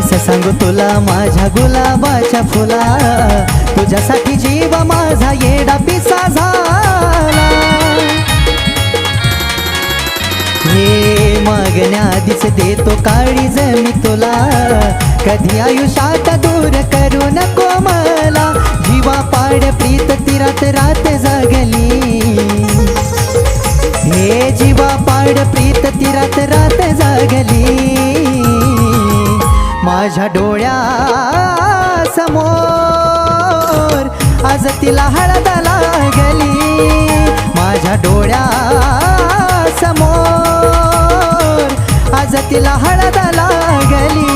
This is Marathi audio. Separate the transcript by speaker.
Speaker 1: कसं सांगू तुला माझ्या गुलाबाच्या फुला, तुझ्यासाठी जीव माझा येडा पिसा झाला. हे मागण्याआधीच देतो काळीज मी तुला, कधी आयुष्यात दूर करू नको मला. जीवा पाड प्रीत तीरात रात जागली, हे जीवा पाड प्रीत तीरात रात जागली. माझ्या डोळ्या समोर आज तिला हळद लागली, माझ्या डोळ्या समोर आज तिला हळद लागली.